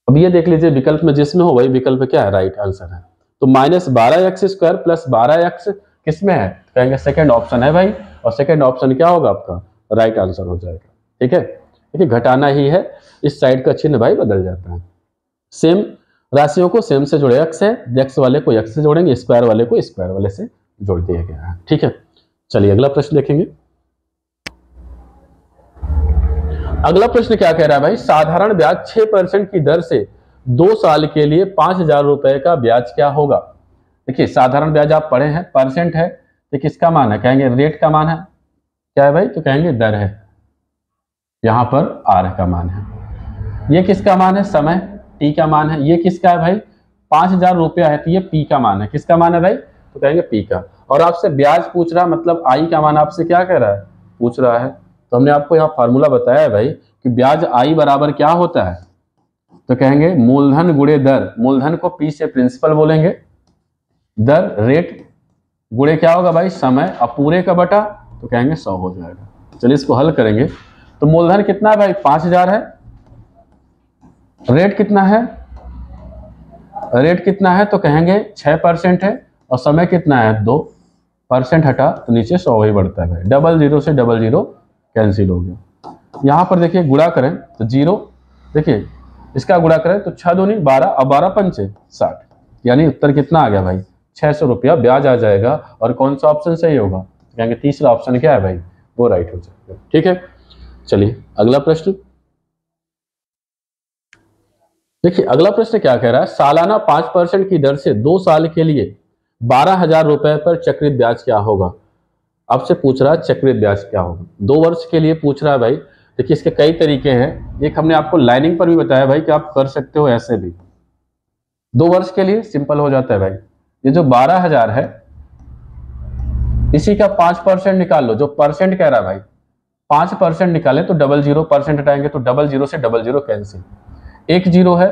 अब ये देख लीजिए विकल्प में जिसमें हो वही विकल्प क्या है, राइट आंसर है। तो minus 12x square plus 12x किसमें है, कहेंगे सेकंड ऑप्शन है भाई, और सेकंड ऑप्शन क्या होगा आपका, राइट आंसर हो जाएगा। ठीक है, देखिए घटाना ही है, इस साइड का चिन्ह भाई बदल जाता है। सेम राशियों को सेम से जोड़े, एक्स है, एक्स वाले को एक्स से जोड़ेंगे, स्क्वायर वाले को स्क्वायर वाले से जोड़ दिया गया है। ठीक है, चलिए अगला प्रश्न देखेंगे। अगला प्रश्न क्या कह रहा है भाई, साधारण ब्याज 6% की दर से 2 साल के लिए 5,000 रुपए का ब्याज क्या होगा। देखिए साधारण ब्याज आप पढ़े हैं, परसेंट है, तो किसका मान है, कहेंगे रेट का मान है, क्या है भाई, तो कहेंगे दर है, यहां पर आर का मान है। ये किसका मान है, समय, टी का मान है। ये किसका है भाई, 5,000 रुपया है, तो ये पी का मान है। किसका मान है भाई, तो कहेंगे पी का। और आपसे ब्याज पूछ रहा, मतलब आई का मान आपसे क्या कह रहा है, पूछ रहा है। तो हमने आपको यहाँ फार्मूला बताया है भाई कि ब्याज आई बराबर क्या होता है, तो कहेंगे मूलधन गुणे दर, मूलधन को पी से प्रिंसिपल बोलेंगे, दर रेट गुणे क्या होगा भाई, समय, अब पूरे का बटा, तो कहेंगे 100 हो जाएगा। चलिए इसको हल करेंगे, तो मूलधन कितना है भाई, 5,000 है, रेट कितना है, रेट कितना है, तो कहेंगे 6% है, और समय कितना है 2%, हटा तो नीचे 100 ही बढ़ता है भाई, 00 से 00 कैंसिल हो गया। यहाँ पर देखिए गुणा करें तो 0, देखिए इसका गुणा करें तो 6 दूनी 12, और 12 पंचे 60, यानी उत्तर कितना आ गया भाई, 600 रुपया ब्याज आ जाएगा। और कौन सा ऑप्शन सही होगा, कहेंगे तीसरा ऑप्शन क्या है भाई, वो राइट हो जाएगा। ठीक है, चलिए अगला प्रश्न देखिए। अगला प्रश्न क्या कह रहा है, सालाना 5% की दर से 2 साल के लिए 12,000 रुपए पर चक्रित ब्याज क्या होगा। आपसे पूछ रहा है चक्रित ब्याज क्या होगा, 2 वर्ष के लिए पूछ रहा है भाई। देखिए इसके कई तरीके हैं, एक हमने आपको लाइनिंग पर भी बताया भाई कि आप कर सकते हो ऐसे भी। 2 वर्ष के लिए सिंपल हो जाता है भाई, ये जो 12,000 है इसी का 5% निकाल लो, जो परसेंट कह रहा है भाई 5% निकाले तो 00% हटाएंगे तो 00 से 00 कैंसिल, 1 0 है,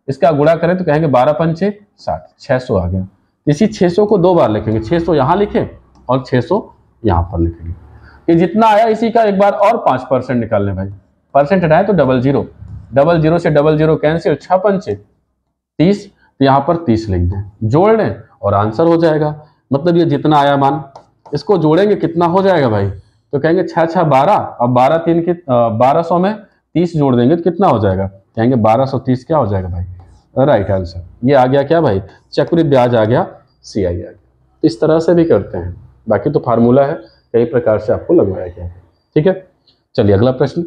इसका गुणा करें तो कहेंगे 12 पंचे 60, 600 आ गया। इसी 600 को 2 बार लिखेंगे, 600 यहां लिखें और 600 यहां पर लिखेंगे। कि जितना आया इसी का एक बार और 5% निकाल लें भाई। परसेंट हटाए तो 00, 00 से 00 कैंसिल, 6 पंचे 30, तो यहाँ पर 30 लिख दें, जोड़ लें और आंसर हो जाएगा। मतलब ये जितना आया मान, इसको जोड़ेंगे कितना हो जाएगा भाई, तो कहेंगे 6 6 12, अब 12 3 के 1200 में 30 जोड़ देंगे तो कितना हो जाएगा, कहेंगे 1230 क्या हो जाएगा भाई, राइट आंसर। ये आ गया क्या भाई, चक्री ब्याज आ गया, CI आ गया। तो इस तरह से भी करते हैं, बाकी तो फार्मूला है, कई प्रकार से आपको लगवाया गया है। ठीक है, चलिए अगला प्रश्न,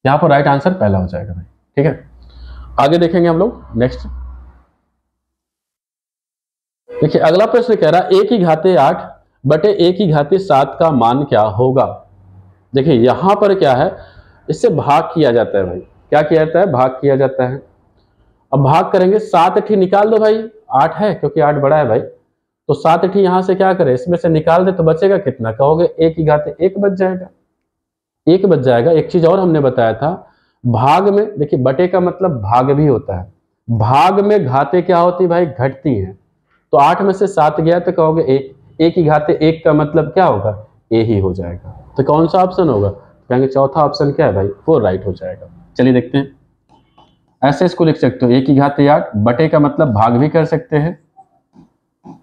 यहाँ पर राइट आंसर पहला हो जाएगा भाई। ठीक है, आगे देखेंगे हम लोग नेक्स्ट। देखिए अगला प्रश्न कह रहा है 1 की घाते 8 बटे 1 की घाते 7 का मान क्या होगा। देखिए यहां पर क्या है, इससे भाग किया जाता है भाई। क्या किया जाता है, भाग किया जाता है। अब भाग करेंगे, 7 ठी निकाल दो भाई, 8 है क्योंकि 8 बड़ा है भाई, तो 7 ठी यहां से क्या करें, इसमें से निकाल दे तो बचेगा कितना, कहोगे 1 की घाते 1 बच जाएगा, 1 बच जाएगा। एक चीज और हमने बताया था, भाग में देखिए बटे का मतलब भाग भी होता है, भाग में घाते क्या होती भाई, घटती है। तो 8 में से 7 गया तो कहोगे 1, 1 की घाते 1 का मतलब क्या होगा, A ही हो जाएगा। तो कौन सा ऑप्शन होगा, कहेंगे चौथा ऑप्शन क्या है भाई, वो राइट हो जाएगा। चलिए देखते हैं, ऐसे इसको लिख सकते हो 1 की घाते 8, बटे का मतलब भाग भी कर सकते हैं,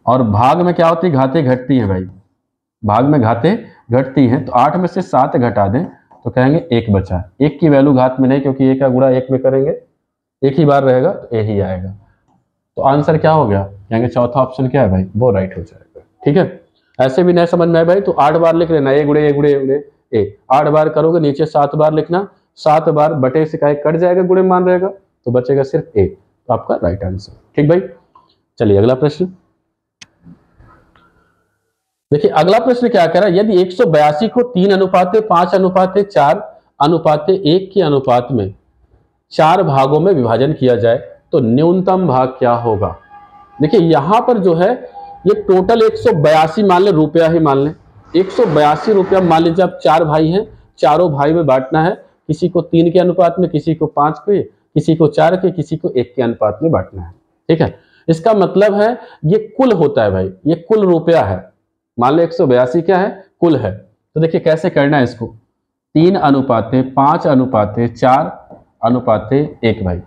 और भाग में क्या होती है, घाते घटती है भाई, भाग में घाते घटती हैं। तो 8 में से 7 घटा दें तो कहेंगे 1 बचा, 1 की वैल्यू घात में नहीं, क्योंकि 1 का गुणा 1 में करेंगे, एक ही बार रहेगा तो A ही आएगा। तो आंसर क्या हो गया, कहेंगे चौथा ऑप्शन क्या है भाई, वो राइट हो जाएगा। ठीक है, ऐसे भी नहीं समझ में आए भाई तो 8 बार लिख लेना, A गुणे A गुणे A गुणे A, 8 बार करोगे नीचे 7 बार लिखना, 7 बार बटे से क्या कट जाएगा, गुणे मान रहेगा तो बचेगा सिर्फ A, तो आपका राइट आंसर। ठीक भाई, चलिए अगला प्रश्न। देखिए अगला प्रश्न क्या कह रहा है, यदि 182 को 3:5:4:1 के अनुपात में 4 भागों में विभाजन किया जाए तो न्यूनतम भाग क्या होगा। देखिए यहां पर जो है ये टोटल 182 मान ले, रुपया ही मान ले, 182 रुपया मान लीजिए। आप 4 भाई हैं, चारों भाई में बांटना है, किसी को 3 के अनुपात में, किसी को 5 के, किसी को 4 के, किसी को 1 के अनुपात में बांटना है। ठीक है, इसका मतलब है ये कुल होता है भाई, ये कुल रुपया है। मान लो 182 क्या है, कुल है। तो देखिए कैसे करना है इसको, 3:5:4:1 भाई।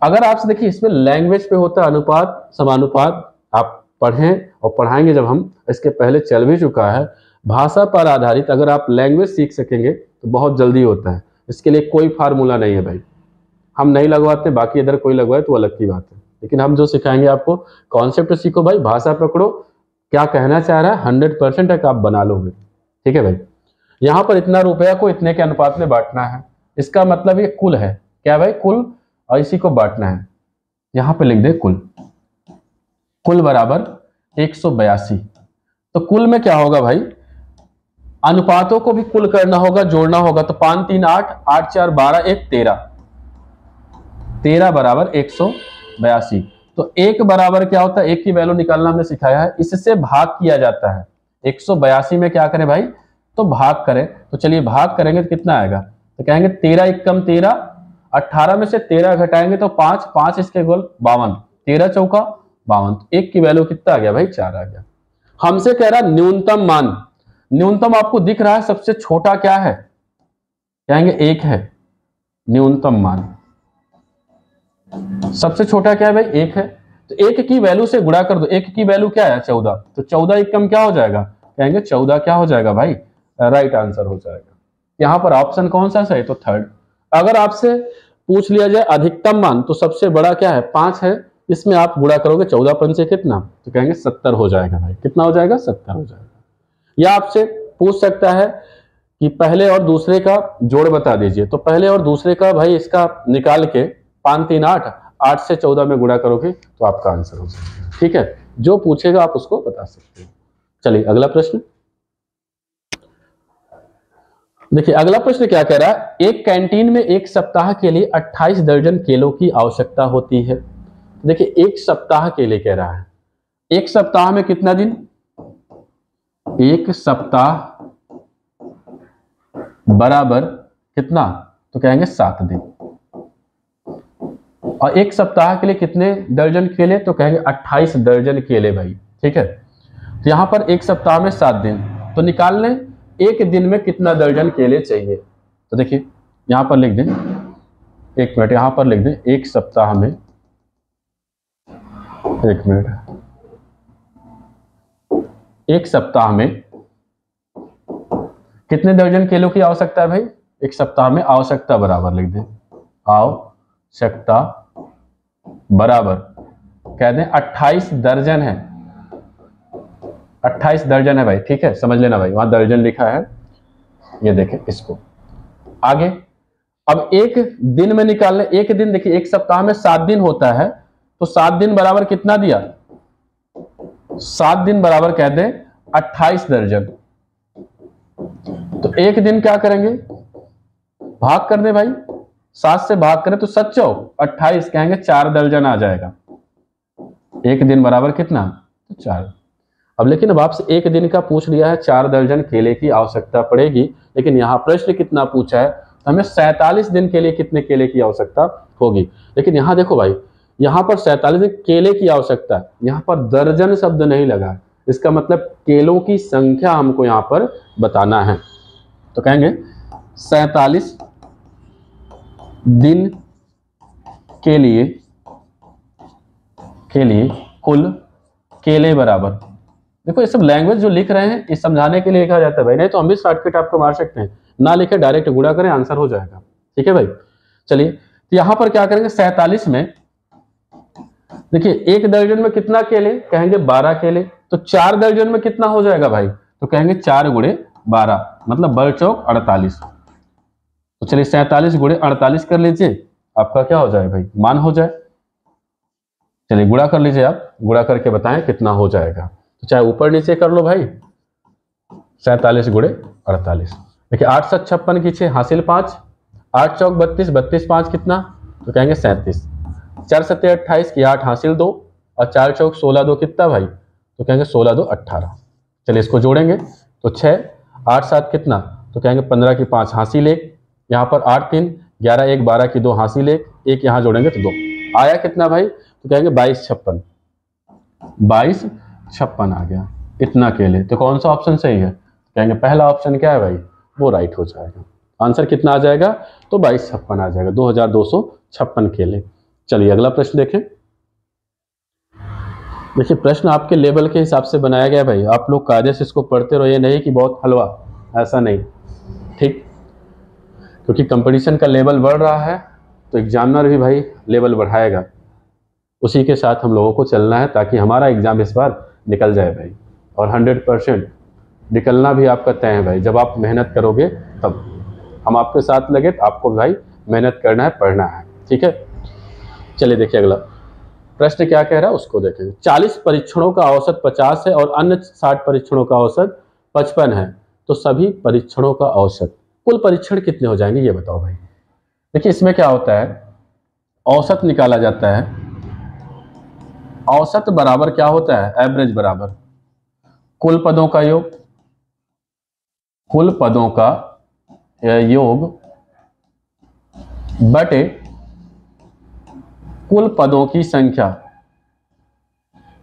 अगर आपसे देखिए इसमें लैंग्वेज पे होता है अनुपात समानुपात, आप पढ़ें और पढ़ाएंगे जब हम, इसके पहले चल भी चुका है। भाषा पर आधारित अगर आप लैंग्वेज सीख सकेंगे तो बहुत जल्दी होता है, इसके लिए कोई फार्मूला नहीं है भाई, हम नहीं लगवाते, बाकी इधर कोई लगवाए तो अलग की बात है, लेकिन हम जो सिखाएंगे आपको कॉन्सेप्ट सीखो भाई, भाषा पकड़ो, क्या कहना चाह रहा है 100% तक आप बना लोगे। ठीक है भाई, यहाँ पर इतना रुपया को इतने के अनुपात में बांटना है, इसका मतलब ये कुल है, क्या भाई कुल, और इसी को बांटना है, यहाँ पे लिख दे कुल, कुल बराबर 182। तो कुल में क्या होगा भाई, अनुपातों को भी कुल करना होगा, जोड़ना होगा, तो 5 3 8, 8 4 12, 1 13, 13 बराबर 182। तो 1 बराबर क्या होता है, 1 की वैल्यू निकालना हमने सिखाया है, इससे भाग किया जाता है। 182 में क्या करें भाई, तो भाग करें, तो चलिए भाग करेंगे तो कितना आएगा, तो कहेंगे 13 1 कम 13, 18 में से 13 घटाएंगे तो 5, 5 इसके गोल 52, 13 चौका 52, 1 की वैल्यू कितना आ गया भाई, 4 आ गया। हमसे कह रहा न्यूनतम मान, न्यूनतम आपको दिख रहा है, सबसे छोटा क्या है, कहेंगे 1 है, न्यूनतम मान सबसे छोटा क्या है भाई, 1 है। तो 1 की वैल्यू से गुणा कर दो, 1 की वैल्यू क्या है 14, तो 14 1 कम क्या हो जाएगा, कहेंगे 14 क्या हो जाएगा भाई, राइट आंसर हो जाएगा। यहाँ पर ऑप्शन कौन सा सही, तो थर्ड। अगर आपसे पूछ लिया जाए अधिकतम मान, तो सबसे बड़ा क्या है 5 है, इसमें आप गुणा करोगे 14 पंचे कितना, तो कहेंगे 70 हो जाएगा भाई, कितना हो जाएगा 70 हो जाएगा। या आपसे पूछ सकता है कि पहले और दूसरे का जोड़ बता दीजिए, तो पहले और दूसरे का भाई इसका निकाल के 5 3 8, 8 से 14 में गुणा करोगे तो आपका आंसर हो जाएगा। ठीक है, जो पूछेगा आप उसको बता सकते हो। चलिए अगला प्रश्न देखिए, अगला प्रश्न क्या कह रहा है, एक कैंटीन में एक सप्ताह के लिए 28 दर्जन केलों की आवश्यकता होती है। देखिए एक सप्ताह के लिए कह रहा है, एक सप्ताह में कितना दिन, एक सप्ताह बराबर कितना, तो कहेंगे 7 दिन। और एक सप्ताह के लिए कितने दर्जन केले, तो कहेंगे 28 दर्जन केले भाई। ठीक है, तो यहां पर एक सप्ताह में 7 दिन, तो निकाल लें एक दिन में कितना दर्जन केले चाहिए। तो देखिए यहां पर लिख दें, एक मिनट यहां पर लिख दें, एक सप्ताह में, एक मिनट, एक सप्ताह में कितने दर्जन केलों की आवश्यकता है भाई। एक सप्ताह में आवश्यकता बराबर लिख दें, आवश्यकता बराबर कह दें 28 दर्जन है, 28 दर्जन है भाई, ठीक है, समझ लेना भाई, वहां दर्जन लिखा है, ये देखें इसको। आगे अब एक दिन में निकालने, एक दिन देखिए एक सप्ताह में 7 दिन होता है, तो 7 दिन बराबर कितना दिया, 7 दिन बराबर कह दें 28 दर्जन। तो एक दिन क्या करेंगे, भाग कर दे भाई, 7 से भाग करें तो 7 चौक 28, कहेंगे 4 दर्जन आ जाएगा। एक दिन बराबर कितना, तो 4। अब लेकिन अब आपसे एक दिन का पूछ लिया है, 4 दर्जन केले की आवश्यकता पड़ेगी, लेकिन यहाँ प्रश्न कितना पूछा है, तो हमें 47 दिन के लिए कितने केले की आवश्यकता होगी। लेकिन यहाँ देखो भाई, यहाँ पर 47 दिन केले की आवश्यकता है, यहाँ पर दर्जन शब्द नहीं लगा है, इसका मतलब केलों की संख्या हमको यहाँ पर बताना है। तो कहेंगे 47 दिन के लिए कुल केले बराबर। देखो ये सब लैंग्वेज जो लिख रहे हैं ये समझाने के लिए लिखा जाता है भाई, नहीं तो हम भी शॉर्टकट आपको मार सकते हैं, ना लिखे डायरेक्ट गुणा करें, आंसर हो जाएगा, ठीक है भाई। चलिए तो यहां पर क्या करेंगे, 47 में देखिए एक दर्जन में कितना केले, कहेंगे 12 केले, तो 4 दर्जन में कितना हो जाएगा भाई, तो कहेंगे 4 गुणे 12, मतलब बड़ चौक 48। तो चलिए 47 गुणे 48 कर लीजिए, आपका क्या हो जाए भाई, मान हो जाए। चलिए गुणा कर लीजिए, आप गुणा करके बताएं कितना हो जाएगा, तो चाहे ऊपर नीचे कर लो भाई। 47 गुणे 48, देखिए 8 7 56 की 6 हासिल 5, 8 चौक 32, 32 5 कितना, तो कहेंगे 37, 4 7 28 की 8 हासिल 2, और 4 चौक 16 2 कितना भाई, तो कहेंगे 16 2 18। चलिए इसको जोड़ेंगे तो 6 8 7 कितना, तो कहेंगे 15 की 5 हासिल 1, यहाँ पर 8 3 11 1 12 की 2 हासिल 1, एक यहाँ जोड़ेंगे तो 2 आया कितना भाई, तो कहेंगे 22 56, 22 56 आ गया, इतना केले। तो कौन सा ऑप्शन सही है, कहेंगे पहला ऑप्शन क्या है भाई, वो राइट हो जाएगा। आंसर कितना आ जाएगा, तो 22 56 आ जाएगा, 2256 केले। चलिए अगला प्रश्न देखें। देखिए प्रश्न आपके लेवल के हिसाब से बनाया गया भाई, आप लोग कायदे से इसको पढ़ते रहो, ये नहीं कि बहुत हलवा, ऐसा नहीं, ठीक, क्योंकि कंपटीशन का लेवल बढ़ रहा है तो एग्जामिनर भी भाई लेवल बढ़ाएगा, उसी के साथ हम लोगों को चलना है ताकि हमारा एग्जाम इस बार निकल जाए भाई। और 100% निकलना भी आपका तय है भाई, जब आप मेहनत करोगे तब हम आपके साथ लगे, तो आपको भाई मेहनत करना है, पढ़ना है, ठीक है। चलिए देखिए अगला प्रश्न क्या कह रहा है उसको देखेंगे। 40 परीक्षणों का औसत 50 है और अन्य 60 परीक्षणों का औसत 55 है, तो सभी परीक्षणों का औसत, कुल परीक्षण कितने हो जाएंगे ये बताओ भाई। देखिए इसमें क्या होता है, औसत निकाला जाता है, औसत बराबर क्या होता है, एवरेज बराबर कुल पदों का योग, कुल पदों का योग बटे कुल पदों की संख्या,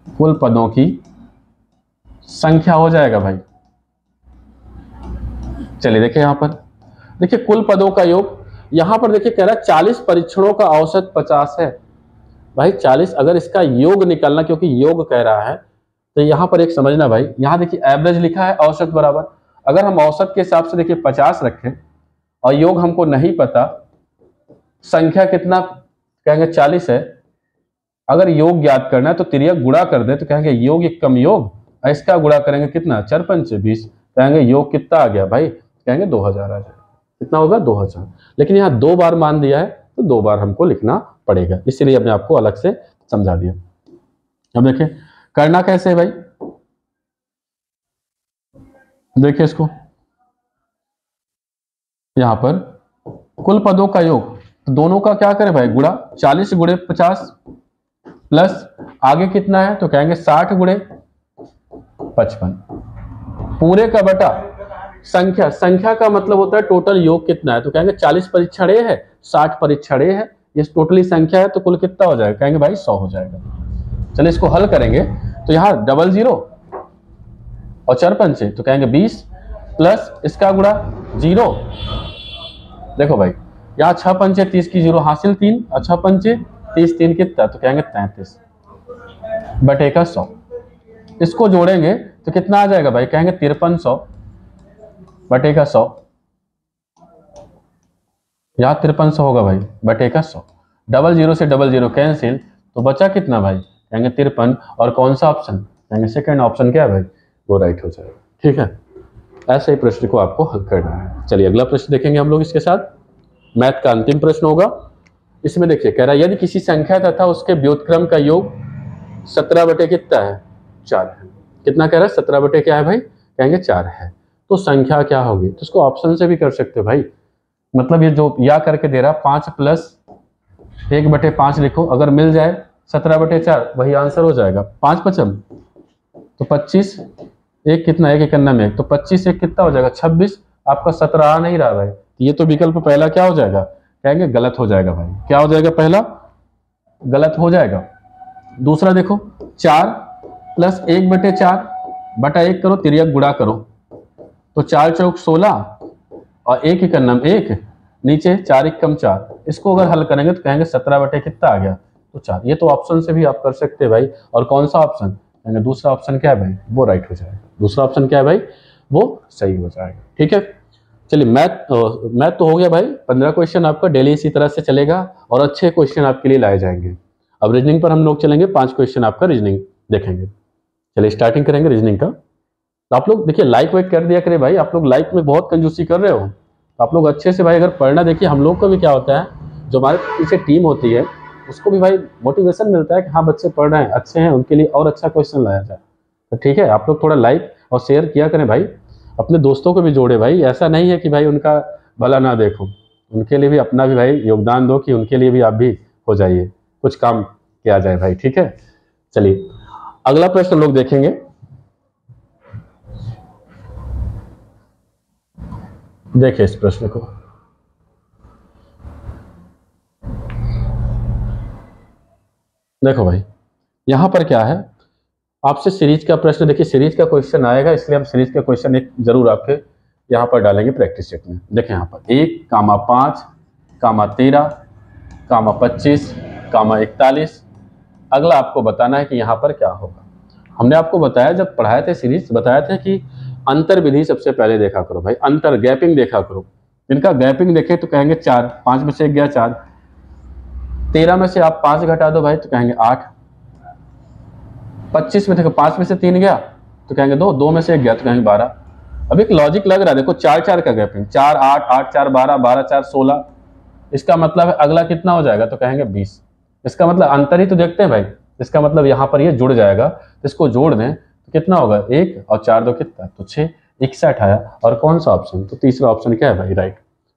कुल पदों की संख्या हो जाएगा भाई। चलिए देखिए यहां पर, देखिए कुल पदों का योग, यहां पर देखिए कह रहा है 40 परीक्षणों का औसत 50 है भाई, 40 अगर इसका योग निकालना, क्योंकि योग कह रहा है, तो यहां पर एक समझना भाई, यहां देखिए एवरेज लिखा है, औसत बराबर, अगर हम औसत के हिसाब से देखिए 50 रखें और योग हमको नहीं पता, संख्या कितना कहेंगे 40 है, अगर योग ज्ञात करना है तो तिर्यक गुणा कर दे, तो कहेंगे योग एक कम योग, इसका गुणा करेंगे कितना 4 5 20, कहेंगे योग कितना आ गया भाई, कहेंगे 2000 आ जाएगा, कितना होगा 2000। लेकिन यहाँ 2 बार मान दिया है तो 2 बार हमको लिखना पड़ेगा, इसलिए हमने आपको अलग से समझा दिया। अब देखिए करना कैसे है भाई, देखिए इसको, यहां पर कुल पदों का योग, तो दोनों का क्या करें भाई, गुणा, 40 गुणे 50 प्लस आगे कितना है, तो कहेंगे 60 गुणे 55, पूरे का बटा संख्या, संख्या का मतलब होता है टोटल योग कितना है, तो कहेंगे 40 परीक्षण ए है, 60 परीक्षण ए है, ये टोटली संख्या है, तो कुल कितना हो जाएगा, कहेंगे भाई 100 हो जाएगा। चलिए इसको हल करेंगे, तो यहाँ 00 और 4 5, तो कहेंगे 20, प्लस इसका गुणा 0। देखो भाई यहाँ 6 पंचे 30 की 0 हासिल 3 और 6 पंचे 30 3 कितना, तो कहेंगे 33 बटे का 100। इसको जोड़ेंगे तो कितना आ जाएगा भाई, कहेंगे 5300 बटे का 100। यहाँ 5300 होगा भाई बटे का 100। डबल जीरो से डबल जीरो कैंसिल, तो बचा कितना भाई, कहेंगे 53। और कौन सा ऑप्शन, कहेंगे सेकंड ऑप्शन क्या है भाई, वो राइट हो जाएगा। ठीक है, ऐसे ही प्रश्न को आपको हल करना है। चलिए अगला प्रश्न देखेंगे हम लोग इसके साथ। मैथ का अंतिम प्रश्न होगा। इसमें देखिए कह रहा है यदि किसी संख्या तथा उसके व्युत्क्रम का योग 17 बटे कितना है, 4 है। कितना कह रहा है, 17 बटे क्या है भाई, कहेंगे 4 है। तो संख्या क्या होगी, तो इसको ऑप्शन से भी कर सकते हो भाई। मतलब ये जो या करके दे रहा 5 प्लस 1 बटे 5 लिखो, अगर मिल जाए 17 बटे 4 वही आंसर हो जाएगा। 5 पचम तो 25, एक कितना, एक इक्यानवे में, तो 25 एक कितना हो जाएगा 26। आपका 17 आ नहीं रहा भाई, ये तो विकल्प पहला क्या हो जाएगा, कहेंगे गलत हो जाएगा भाई। क्या हो जाएगा, पहला गलत हो जाएगा। दूसरा देखो 4 प्लस 1 बटे 4 बटा 1 करो, तिर्यक गुणा करो, तो 4 चौक 16 और 1 इक्यानवे 1, नीचे 4 1 कम 4। इसको अगर हल करेंगे तो कहेंगे 17 बटे कितना आ गया, तो 4। ये तो ऑप्शन से भी आप कर सकते हैं भाई। और कौन सा ऑप्शन, कहेंगे दूसरा ऑप्शन क्या है भाई, वो राइट हो जाएगा। दूसरा ऑप्शन क्या है भाई, वो सही हो जाएगा। ठीक है, चलिए मैथ तो हो गया भाई। 15 क्वेश्चन आपका डेली इसी तरह से चलेगा और अच्छे क्वेश्चन आपके लिए लाए जाएंगे। अब रीजनिंग पर हम लोग चलेंगे, 5 क्वेश्चन आपका रीजनिंग देखेंगे। चलिए स्टार्टिंग करेंगे रीजनिंग का। तो आप लोग देखिए लाइक वाइक कर दिया करें भाई, आप लोग लाइक में बहुत कंजूसी कर रहे हो। तो आप लोग अच्छे से भाई अगर पढ़ना, देखिए हम लोग को भी क्या होता है, जो हमारे पीछे टीम होती है उसको भी भाई मोटिवेशन मिलता है कि हाँ बच्चे पढ़ रहे हैं, अच्छे हैं, उनके लिए और अच्छा क्वेश्चन लाया जाए। तो ठीक है, आप लोग थोड़ा लाइक और शेयर किया करें भाई, अपने दोस्तों को भी जोड़े भाई। ऐसा नहीं है कि भाई उनका भला ना देखो, उनके लिए भी अपना भी भाई योगदान दो कि उनके लिए भी आप भी हो जाइए, कुछ काम किया जाए भाई। ठीक है, चलिए अगला प्रश्न लोग देखेंगे। देखिए इस प्रश्न को, देखो भाई यहां पर क्या है, आपसे सीरीज का प्रश्न, देखिए सीरीज का क्वेश्चन आएगा, इसलिए हम सीरीज का क्वेश्चन एक जरूर आपके यहाँ पर डालेंगे प्रैक्टिस सेट में। देखें यहाँ पर 1, 5, 13, 25, 41। अगला आपको बताना है कि यहाँ पर क्या होगा। हमने आपको बताया, जब पढ़ाए थे सीरीज, बताया था कि अंतर विधि सबसे पहले देखा करो भाई, अंतर गैपिंग देखा करो। इनका गैपिंग देखें तो कहेंगे 4, 5 में से 1 गया 4, 13 में से आप 5 घटा दो भाई तो कहेंगे 8, 25 में देखो 5 में से 3 गया तो कहेंगे 2, 2 में से 1 गया तो कहेंगे 12। अब एक लॉजिक लग रहा है, देखो 4 4 का गैपिंग, 4 8, 8 4 12, 12 4 16। इसका मतलब है अगला कितना हो जाएगा, तो कहेंगे 20। इसका मतलब अंतर ही तो देखते हैं भाई, इसका मतलब यहाँ पर ये जुड़ जाएगा, तो इसको जोड़ दें तो कितना होगा, 1 और 4 2 कितना, तो 6, 61 आया। और कौन सा ऑप्शन, तो तीसरा ऑप्शन क्या है भाई, राइट।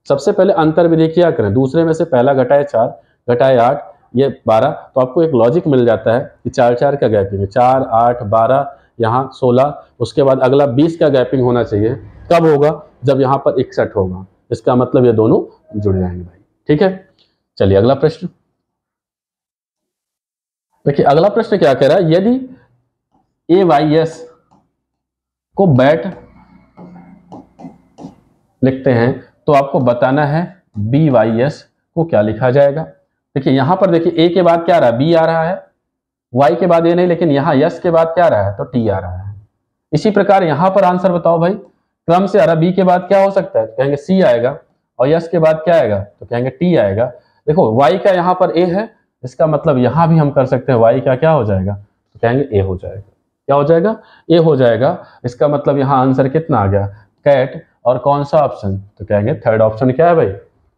सबसे पहले अंतर विधि क्या करें, दूसरे में से पहला घटाए 4 घटाए 8 ये 12, तो आपको एक लॉजिक मिल जाता है कि 4 4 का गैपिंग है, 4 8 12 यहाँ 16, उसके बाद अगला 20 का गैपिंग होना चाहिए। कब होगा, जब यहाँ पर 61 होगा। इसका मतलब ये दोनों जुड़ जाएंगे भाई। ठीक है, चलिए अगला प्रश्न देखिए। अगला प्रश्न क्या कह रहा है, यदि AYS को बैट लिखते हैं तो आपको बताना है BYS को क्या लिखा जाएगा। देखिए यहां पर देखिए A के बाद क्या आ रहा है, B आ रहा है, Y के बाद A नहीं, लेकिन यहाँ S के बाद क्या आ रहा है, तो T आ रहा है। इसी प्रकार यहां पर आंसर बताओ भाई, क्रम से आ रहा है, B के बाद क्या हो सकता है, तो कहेंगे C आएगा, और S के बाद क्या आएगा, तो कहेंगे T आएगा। देखो Y का यहाँ पर A है, इसका मतलब यहां भी हम कर सकते हैं Y का क्या हो जाएगा, तो कहेंगे A हो जाएगा। क्या हो जाएगा, A हो जाएगा। इसका मतलब यहाँ आंसर कितना आ गया, कैट। और कौन सा ऑप्शन, तो कहेंगे थर्ड ऑप्शन क्या है भाई,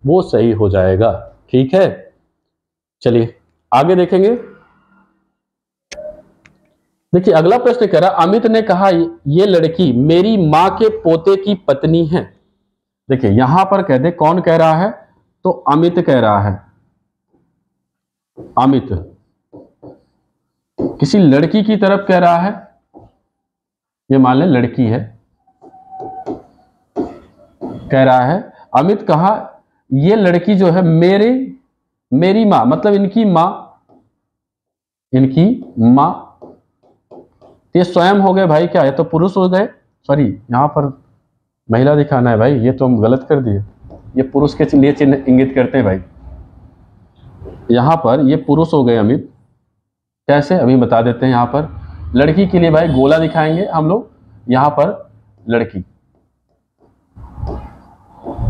वो सही हो जाएगा। ठीक है, चलिए आगे देखेंगे। देखिए अगला प्रश्न कह रहा, अमित ने कहा ये लड़की मेरी मां के पोते की पत्नी है। देखिए यहां पर कहते कौन कह रहा है, तो अमित कह रहा है। अमित किसी लड़की की तरफ कह रहा है, ये मान लें लड़की है, कह रहा है अमित कहा ये लड़की जो है मेरी मां, मतलब इनकी मां। ये स्वयं हो गए भाई, क्या है तो पुरुष हो गए, सॉरी यहां पर महिला दिखाना है भाई, ये तो हम गलत कर दिए। ये पुरुष के लिए चिन्ह इंगित करते हैं भाई। यहाँ पर ये पुरुष हो गए अमित, कैसे अभी बता देते हैं। यहाँ पर लड़की के लिए भाई गोला दिखाएंगे हम लोग, यहाँ पर लड़की।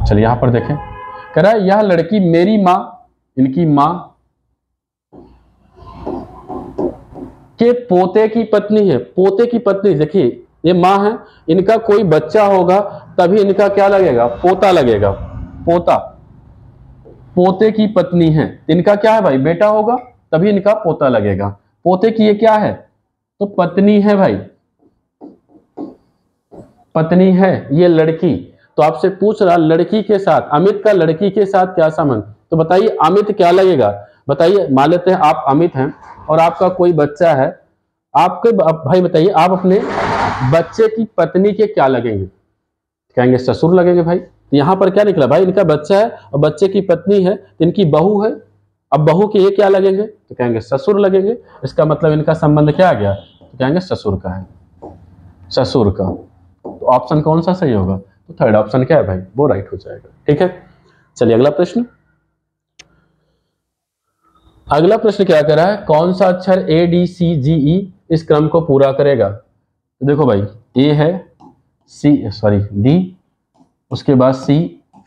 चलिए यहाँ पर देखें, कह रहा है यह लड़की मेरी माँ, इनकी माँ के पोते की पत्नी है। पोते की पत्नी, देखिए ये माँ है, इनका कोई बच्चा होगा तभी इनका क्या लगेगा, पोता लगेगा, पोता। पोते की पत्नी है, इनका क्या है भाई, बेटा होगा तभी इनका पोता लगेगा। पोते की ये क्या है, तो पत्नी है भाई, पत्नी है ये लड़की। तो आपसे पूछ रहा लड़की के साथ, अमित का लड़की के साथ क्या संबंध, तो बताइए अमित क्या लगेगा, बताइए। मान लेते हैं आप अमित हैं और आपका कोई बच्चा है, आपके भाई बताइए आप अपने बच्चे की पत्नी के क्या लगेंगे, कहेंगे ससुर लगेंगे भाई। तो यहाँ पर क्या निकला भाई, इनका बच्चा है और बच्चे की पत्नी है, इनकी बहू है, अब बहू के ये क्या लगेंगे, तो कहेंगे ससुर लगेंगे। इसका मतलब इनका संबंध क्या आ गया, तो कहेंगे ससुर का है, ससुर का। तो ऑप्शन कौन सा सही होगा, तो थर्ड ऑप्शन क्या है भाई, वो राइट हो जाएगा। ठीक है, चलिए अगला प्रश्न। अगला प्रश्न क्या कर रहा है, कौन सा अक्षर ए डी सी जी ई इस क्रम को पूरा करेगा। तो देखो भाई ए है, सी सॉरी डी, उसके बाद सी,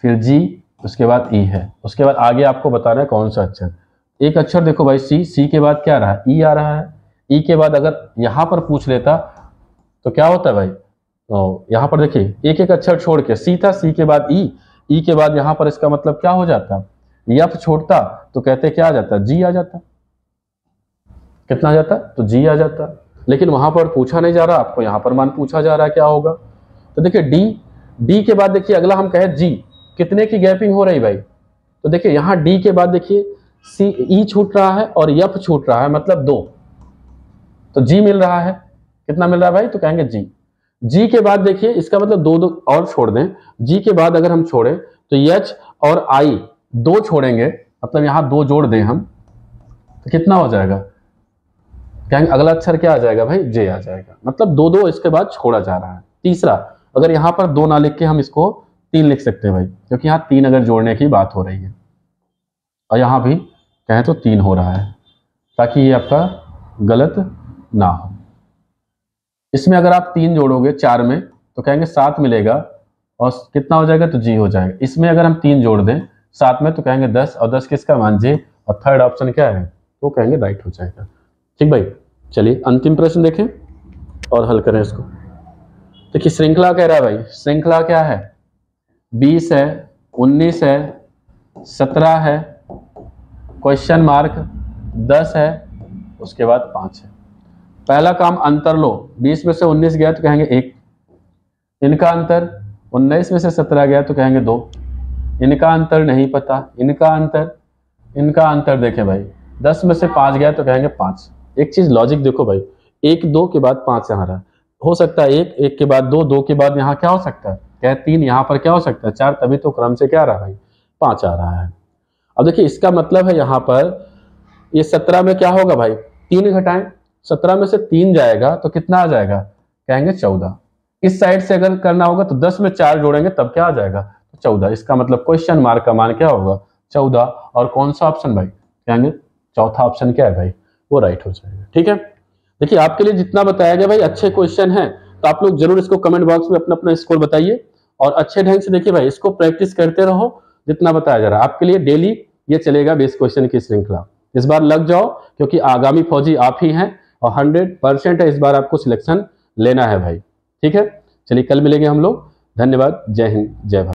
फिर जी, उसके बाद ई है, उसके बाद आगे आपको बताना है कौन सा अक्षर। एक अक्षर देखो भाई सी, सी के बाद क्या आ रहा है, ई आ रहा है। ई के बाद अगर यहां पर पूछ लेता तो क्या होता है भाई, तो यहाँ पर देखिए एक एक अक्षर छोड़ के, सी था, सी के बाद ई के बाद यहाँ पर इसका मतलब क्या हो जाता, यफ छोड़ता तो कहते क्या आ जाता, जी आ जाता। कितना आ जाता, तो जी आ जाता। लेकिन वहां पर पूछा नहीं जा रहा, आपको यहाँ पर मान पूछा जा रहा है क्या होगा। तो देखिए डी के बाद देखिए अगला हम कहे जी, कितने की गैपिंग हो रही भाई, तो देखिए यहाँ डी के बाद देखिए सी, ई छूट रहा है और यफ छूट रहा है, मतलब 2, तो जी मिल रहा है। कितना मिल रहा है भाई, तो कहेंगे जी। जी के बाद देखिए इसका मतलब 2 और छोड़ दें, जी के बाद अगर हम छोड़ें तो एच और आई 2 छोड़ेंगे, मतलब यहाँ 2 जोड़ दें हम, तो कितना हो जाएगा, कहेंगे अगला अक्षर क्या आ जाएगा भाई, जे आ जाएगा। मतलब 2 इसके बाद छोड़ा जा रहा है। तीसरा, अगर यहाँ पर 2 ना लिख के हम इसको 3 लिख सकते हैं भाई, क्योंकि यहाँ 3 अगर जोड़ने की बात हो रही है, और यहाँ भी कहें तो 3 हो रहा है, ताकि ये आपका गलत ना हो। इसमें अगर आप 3 जोड़ोगे 4 में तो कहेंगे 7 मिलेगा, और कितना हो जाएगा, तो जी हो जाएगा। इसमें अगर हम 3 जोड़ दें 7 में तो कहेंगे 10, और 10 किसका मान, जे, और थर्ड ऑप्शन क्या है, तो कहेंगे राइट हो जाएगा। ठीक भाई, चलिए अंतिम प्रश्न देखें और हल करें इसको। देखिए श्रृंखला कह रहा है भाई, श्रृंखला क्या है, 20 है, 19 है, 17 है, क्वेश्चन मार्क 10 है, उसके बाद 5 है। पहला काम अंतर लो, 20 में से 19 गया तो कहेंगे 1, इनका अंतर 19 में से 17 गया तो कहेंगे 2, इनका अंतर नहीं पता, इनका अंतर देखें भाई 10 में से 5 गया तो कहेंगे 5। एक चीज लॉजिक देखो भाई, 1 2 के बाद 5 यहाँ रहा, हो सकता है 1 1 के बाद 2 2 के बाद यहाँ क्या हो सकता है, क्या 3, यहाँ पर क्या हो सकता है 4, तभी तो क्रम से क्या आ रहा है भाई 5 आ रहा है। अब देखिए इसका मतलब है यहाँ पर ये 17 में क्या होगा भाई, 3 घटाएं, 17 में से 3 जाएगा तो कितना आ जाएगा, कहेंगे 14। इस साइड से अगर करना होगा तो 10 में 4 जोड़ेंगे तब क्या आ जाएगा, तो 14। इसका मतलब क्वेश्चन मार्क का मान क्या होगा, 14। और कौन सा ऑप्शन भाई, कहेंगे चौथा ऑप्शन क्या है भाई, वो राइट हो जाएगा। ठीक है, देखिए आपके लिए जितना बताया गया भाई अच्छे क्वेश्चन हैं, तो आप लोग जरूर इसको कमेंट बॉक्स में अपना अपना स्कोर बताइए, और अच्छे ढंग से देखिए भाई इसको प्रैक्टिस करते रहो, जितना बताया जा रहा है आपके लिए डेली ये चलेगा बेस क्वेश्चन की श्रृंखला। इस बार लग जाओ, क्योंकि आगामी फौजी आप ही हैं, और 100% है इस बार आपको सिलेक्शन लेना है भाई। ठीक है, चलिए कल मिलेंगे हम लोग। धन्यवाद, जय हिंद, जय भारत।